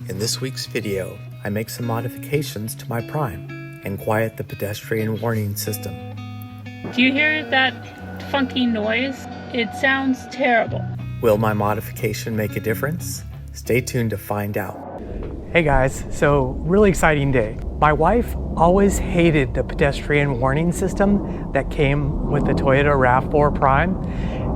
In this week's video, I make some modifications to my Prime and quiet the pedestrian warning system. Do you hear that funky noise? It sounds terrible. Will my modification make a difference? Stay tuned to find out. Hey guys, so really exciting day. My wife always hated the pedestrian warning system that came with the Toyota RAV4 Prime.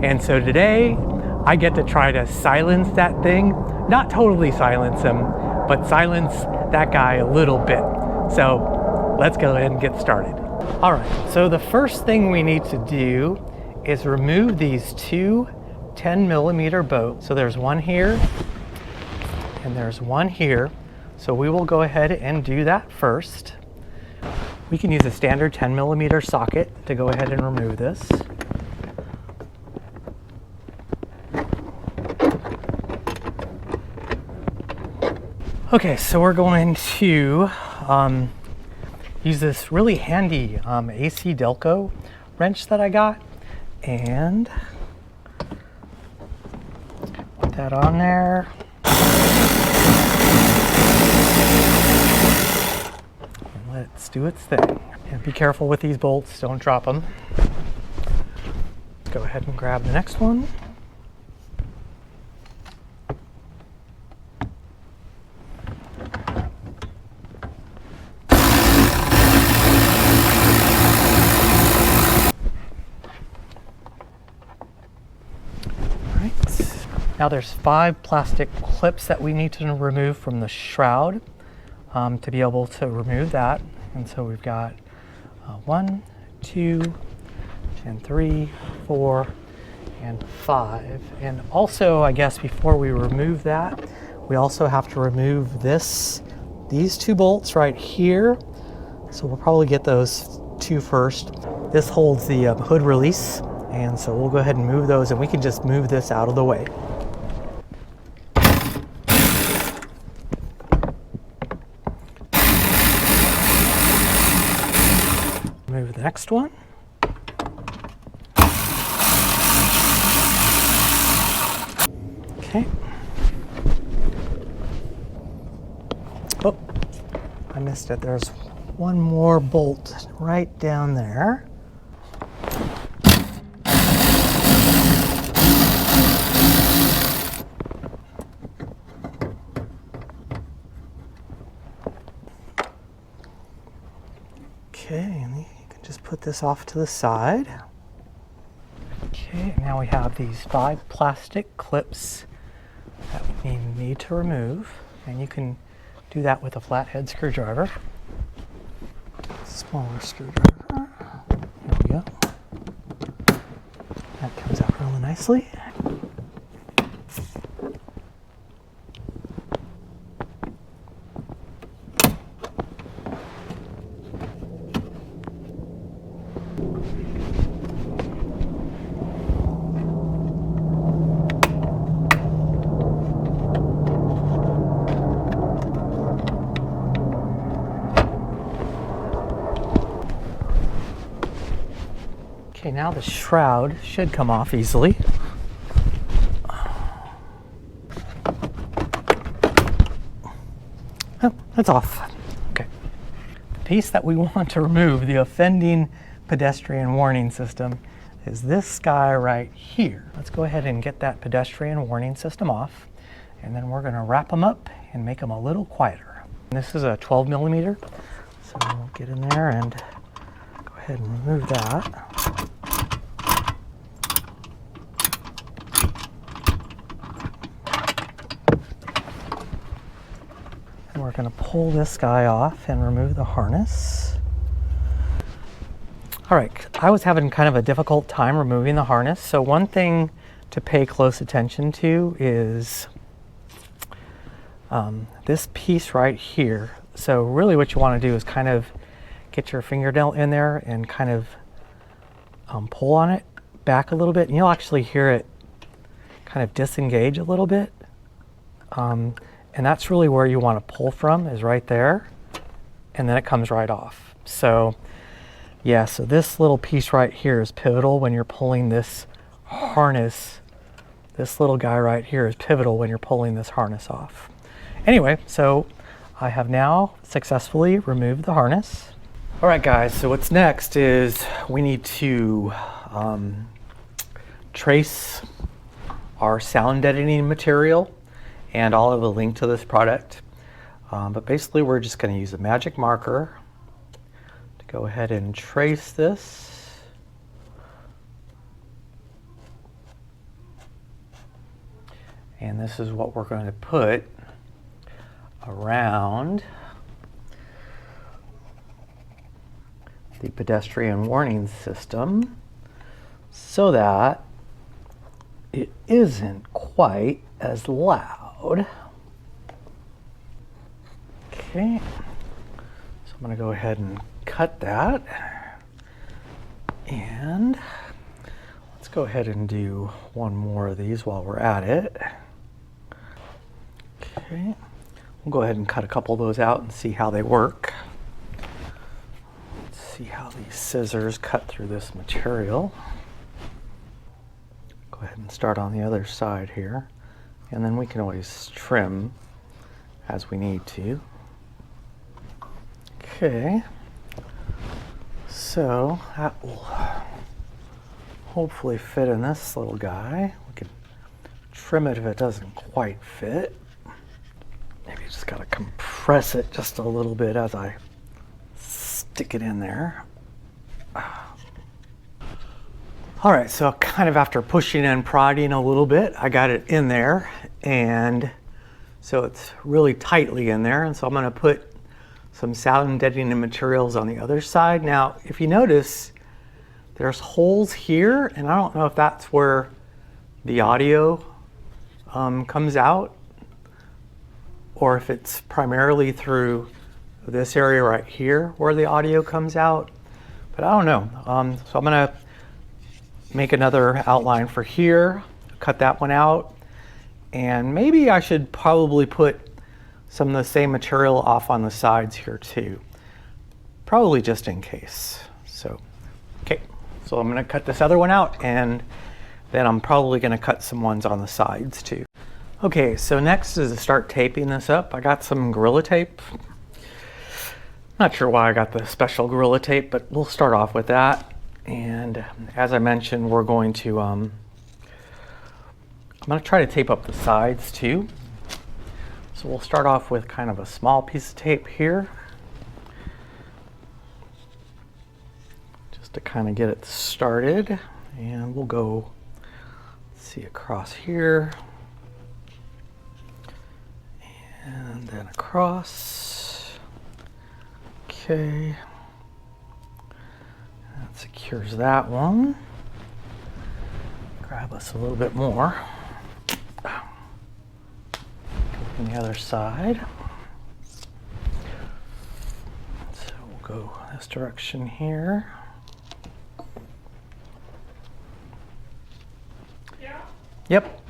And so today I get to try to silence that thing. Not totally silence him, but silence that guy a little bit. So let's go ahead and get started. All right, so the first thing we need to do is remove these two 10mm bolts. So there's one here and there's one here. So we will go ahead and do that first. We can use a standard 10mm socket to go ahead and remove this. Okay, so we're going to use this really handy AC Delco wrench that I got and put that on there. And let's do its thing. And be careful with these bolts, don't drop them. Let's go ahead and grab the next one. Now there's 5 plastic clips that we need to remove from the shroud to be able to remove that. And so we've got 1, 2, and 3, 4, and 5. And also, I guess before we remove that, we also have to remove these 2 bolts right here. So we'll probably get those 2 first. This holds the hood release. And so we'll go ahead and move those, and we can just move this out of the way. Move the next one. Okay. Oh, I missed it. There's one more bolt right down there. Okay, and you can just put this off to the side. Okay, now we have these 5 plastic clips that we need to remove, and you can do that with a flathead screwdriver. Smaller screwdriver. There we go. That comes out really nicely. Okay, now the shroud should come off easily. Oh, that's off. Okay. The piece that we want to remove, the offending pedestrian warning system, is this guy right here. Let's go ahead and get that pedestrian warning system off, and then we're going to wrap them up and make them a little quieter. And this is a 12mm, so we'll get in there and go ahead and remove that. And we're going to pull this guy off and remove the harness. All right, I was having kind of a difficult time removing the harness, so one thing to pay close attention to is this piece right here. So really what you want to do is kind of get your fingernail in there and kind of pull on it back a little bit, and you'll actually hear it kind of disengage a little bit. And that's really where you want to pull from, is right there, and then it comes right off. So yeah, so this little piece right here is pivotal when you're pulling this harness. This little guy right here is pivotal when you're pulling this harness off. Anyway, so I have now successfully removed the harness. All right, guys, so what's next is we need to trace our sound deadening material, and I'll have a link to this product. But basically, we're just going to use a magic marker to go ahead and trace this. And this is what we're going to put around the pedestrian warning system so that it isn't quite as loud. Okay, so I'm going to go ahead and cut that, and let's go ahead and do one more of these while we're at it. Okay, we'll go ahead and cut a couple of those out and see how they work. Let's see how these scissors cut through this material. Go ahead and start on the other side here, and then we can always trim as we need to. Okay, so that will hopefully fit in this little guy. We can trim it if it doesn't quite fit. Maybe just gotta compress it just a little bit as I stick it in there. All right, so kind of after pushing and prodding a little bit, I got it in there, and so it's really tightly in there, and so I'm gonna put some sound deadening materials on the other side. Now, if you notice, there's holes here, and I don't know if that's where the audio comes out, or if it's primarily through this area right here where the audio comes out, but I don't know. So I'm gonna make another outline for here, cut that one out, and maybe I should probably put some of the same material off on the sides here too, probably just in case. So, okay, so I'm gonna cut this other one out, and then I'm probably gonna cut some ones on the sides too. Okay, so next is to start taping this up. I got some Gorilla Tape. Not sure why I got the special Gorilla Tape, but we'll start off with that. And as I mentioned, we're going to, I'm gonna try to tape up the sides too. So we'll start off with kind of a small piece of tape here, just to kind of get it started. And we'll go, let's see, across here, and then across. Okay, that secures that one. Grab us a little bit more. On the other side. So we'll go this direction here. Yeah. Yep.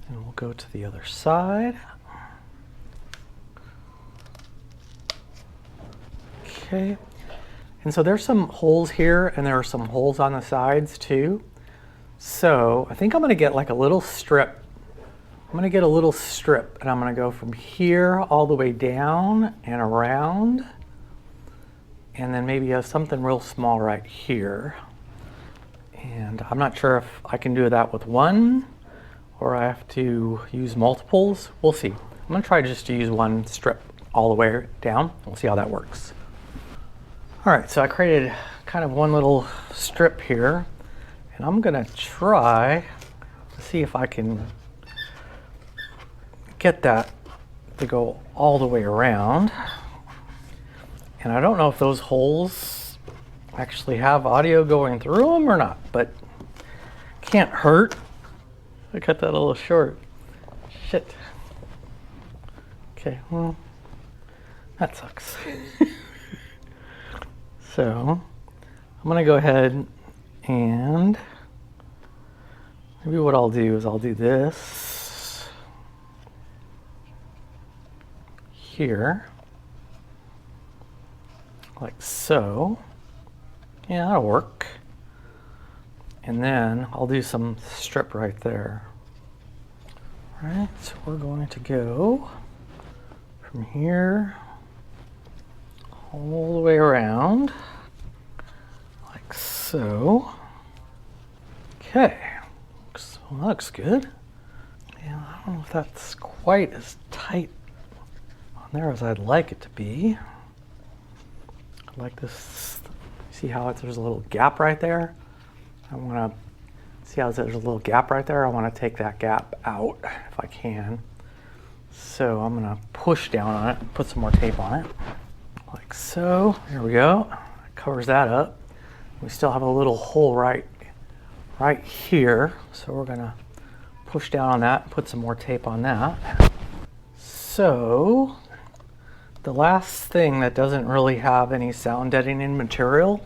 And we'll go to the other side. Okay. And so there's some holes here, and there are some holes on the sides too. So I think I'm gonna get like a little strip. I'm gonna get a little strip, and I'm gonna go from here all the way down and around, and then maybe have something real small right here. And I'm not sure if I can do that with one, or I have to use multiples. We'll see. I'm gonna try just to use one strip all the way down. We'll see how that works. All right, so I created kind of one little strip here, and I'm gonna try to see if I can get that to go all the way around. And I don't know if those holes actually have audio going through them or not, but can't hurt. I cut that a little short. Shit. Okay, well, that sucks. So I'm gonna go ahead and maybe what I'll do is I'll do this here, like so. Yeah, that'll work. And then I'll do some strip right there. Alright, so we're going to go from here all the way around, like so. Okay, looks good. Yeah, I don't know if that's quite as tight on there as I'd like it to be. I like this. See how there's a little gap right there? I want to see how there's a little gap right there. I want to take that gap out if I can. So I'm going to push down on it and put some more tape on it. Like so. There we go. That covers that up. We still have a little hole right here. So we're going to push down on that and put some more tape on that. So the last thing that doesn't really have any sound deadening material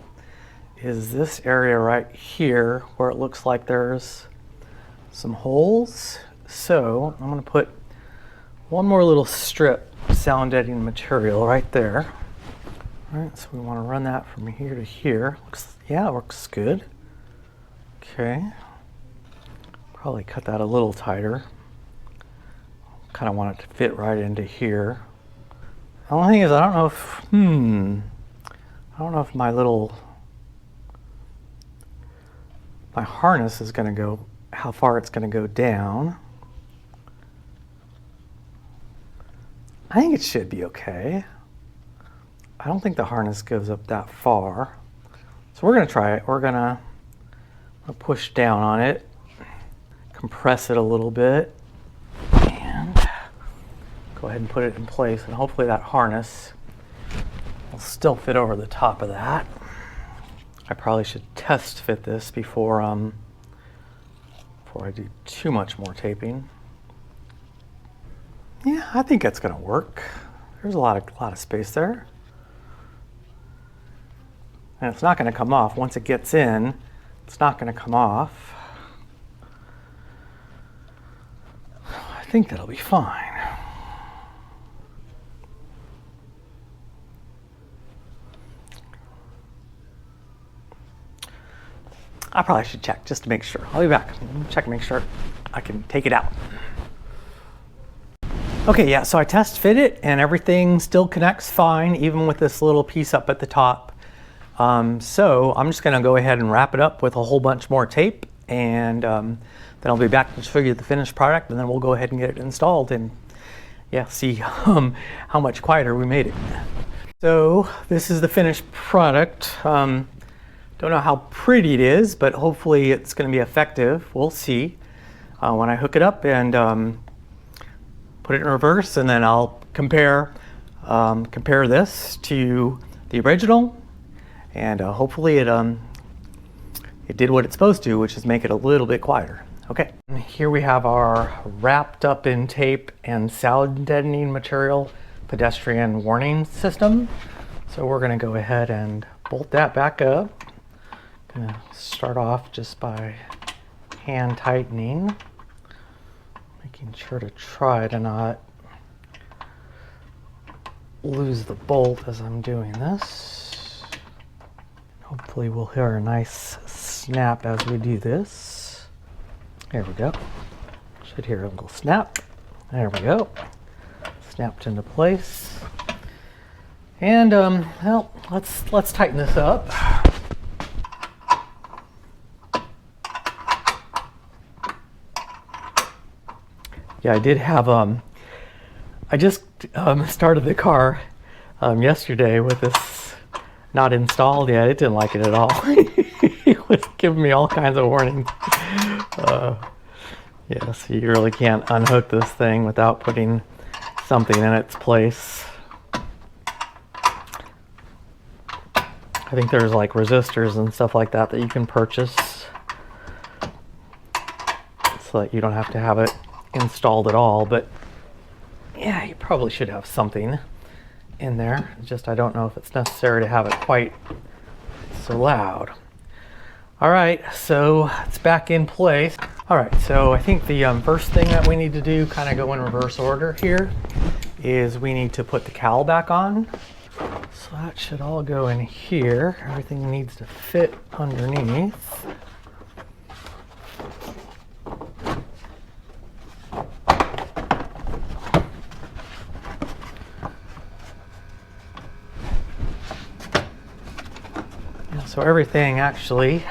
is this area right here where it looks like there's some holes. So I'm going to put one more little strip of sound deadening material right there. All right, so we want to run that from here to here. Yeah, it works good. Okay. Probably cut that a little tighter. Kind of want it to fit right into here. The only thing is I don't know if my harness is going to go, how far it's going to go down. I think it should be okay. I don't think the harness goes up that far. So we're going to try it. We're going to push down on it, compress it a little bit, and go ahead and put it in place. And hopefully that harness will still fit over the top of that. I probably should test fit this before I do too much more taping. Yeah, I think that's going to work. There's a lot of space there. And it's not going to come off. Once it gets in, it's not going to come off. I think that'll be fine. I probably should check just to make sure. I'll be back. Check and make sure I can take it out. Okay, yeah, so I test fit it and everything still connects fine, even with this little piece up at the top. So I'm just gonna go ahead and wrap it up with a whole bunch more tape, and then I'll be back to show you the finished product, and then we'll go ahead and get it installed and yeah, see how much quieter we made it. So this is the finished product. Don't know how pretty it is, but hopefully it's going to be effective. We'll see when I hook it up and put it in reverse, and then I'll compare this to the original, and hopefully it did what it's supposed to, which is make it a little bit quieter. Okay, here we have our wrapped up in tape and sound deadening material pedestrian warning system. So we're going to go ahead and bolt that back up. Gonna start off just by hand tightening, making sure to try to not lose the bolt as I'm doing this. Hopefully we'll hear a nice snap as we do this. There we go. Should hear a little snap. There we go. Snapped into place. And well, let's tighten this up. Yeah, I did have, I just started the car yesterday with this not installed yet. It didn't like it at all. It was giving me all kinds of warnings. Yeah, so you really can't unhook this thing without putting something in its place. I think there's like resistors and stuff like that that you can purchase so that you don't have to have it installed at all, but yeah, you probably should have something in there. Just I don't know if it's necessary to have it quite so loud. All right, so it's back in place. All right, so I think the first thing that we need to do, kind of go in reverse order here, is we need to put the cowl back on. So that should all go in here. Everything needs to fit underneath. So everything actually,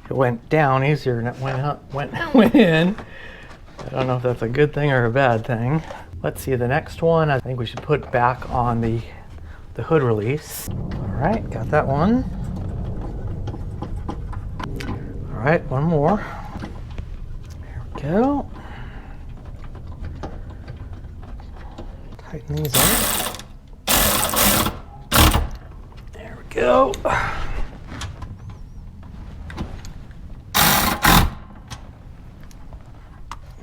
it went down easier than it went up, went in. I don't know if that's a good thing or a bad thing. Let's see the next one. I think we should put back on the hood release. All right, got that one. All right, one more. There we go. Tighten these up. There we go.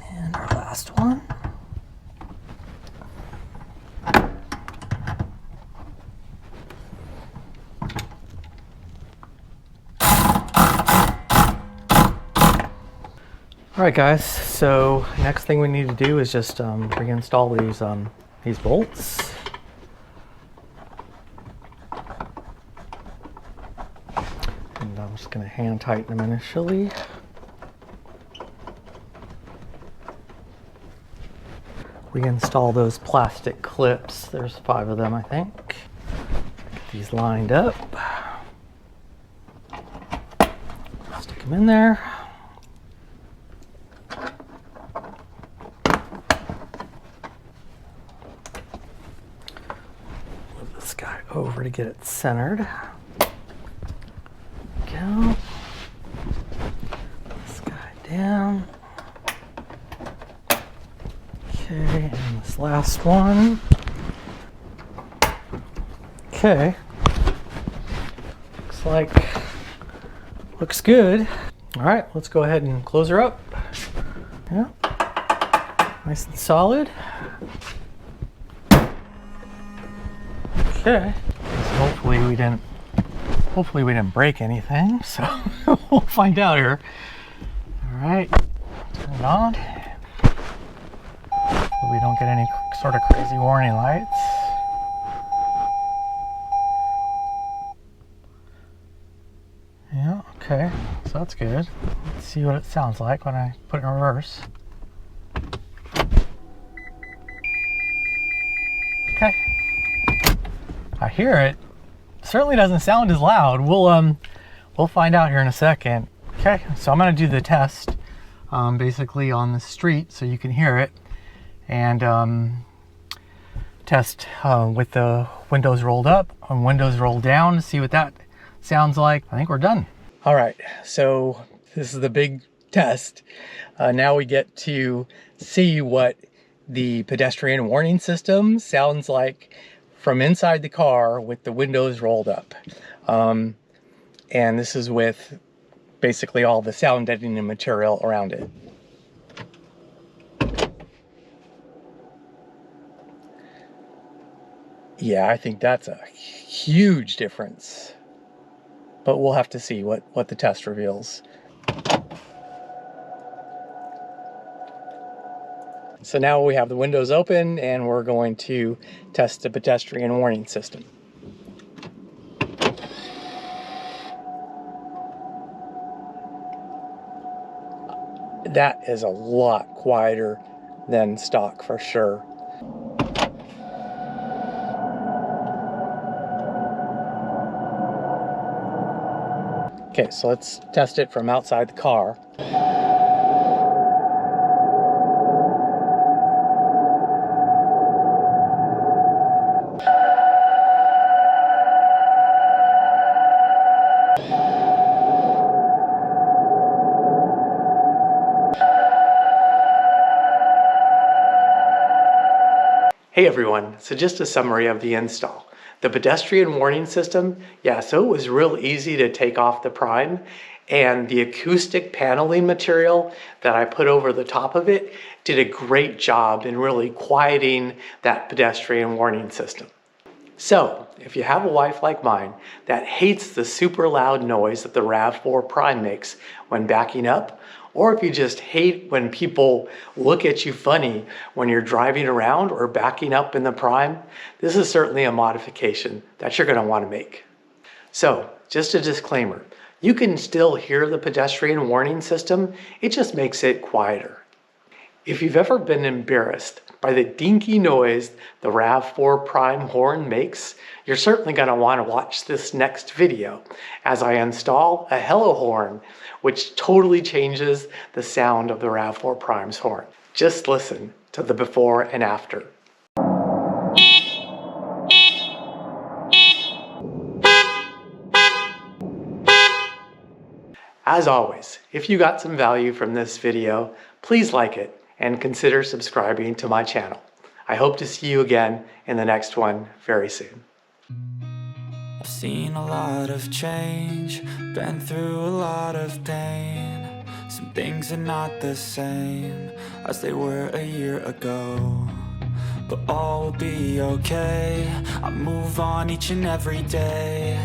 And our last one. All right, guys, so next thing we need to do is just reinstall these bolts. And I'm just going to hand tighten them initially. Reinstall those plastic clips. There's 5 of them, I think. Get these lined up. Stick them in there. Over to get it centered. Go. This guy down. Okay, and this last one. Okay. Looks good. All right, let's go ahead and close her up. Yeah. Nice and solid. Okay. So hopefully we didn't break anything, so we'll find out here. All right, turn it on. Hopefully we don't get any sort of crazy warning lights. Yeah, okay, so that's good. Let's see what it sounds like when I put it in reverse. Okay. I hear it. Certainly doesn't sound as loud. We'll find out here in a second. Okay, so I'm gonna do the test basically on the street so you can hear it, and test with the windows rolled up and windows rolled down to see what that sounds like. I think we're done. All right, so this is the big test. Now we get to see what the pedestrian warning system sounds like from inside the car with the windows rolled up. And this is with basically all the sound deadening material around it. Yeah, I think that's a huge difference. But we'll have to see what the test reveals. So now we have the windows open and we're going to test the pedestrian warning system. That is a lot quieter than stock for sure. Okay, so let's test it from outside the car. Hey everyone, so just a summary of the install. The pedestrian warning system, yeah, so it was real easy to take off the prime, and the acoustic paneling material that I put over the top of it did a great job in really quieting that pedestrian warning system. So, if you have a wife like mine that hates the super loud noise that the RAV4 Prime makes when backing up, or if you just hate when people look at you funny when you're driving around or backing up in the Prime, this is certainly a modification that you're going to want to make. So, just a disclaimer, you can still hear the pedestrian warning system, it just makes it quieter. If you've ever been embarrassed by the dinky noise the RAV4 Prime horn makes, you're certainly going to want to watch this next video as I install a Hello horn, which totally changes the sound of the RAV4 Prime's horn. Just listen to the before and after. As always, if you got some value from this video, please like it and consider subscribing to my channel. I hope to see you again in the next one very soon. I've seen a lot of change, been through a lot of pain. Some things are not the same as they were a year ago, but all will be okay. I move on each and every day.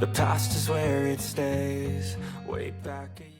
The past is where it stays. Way back a year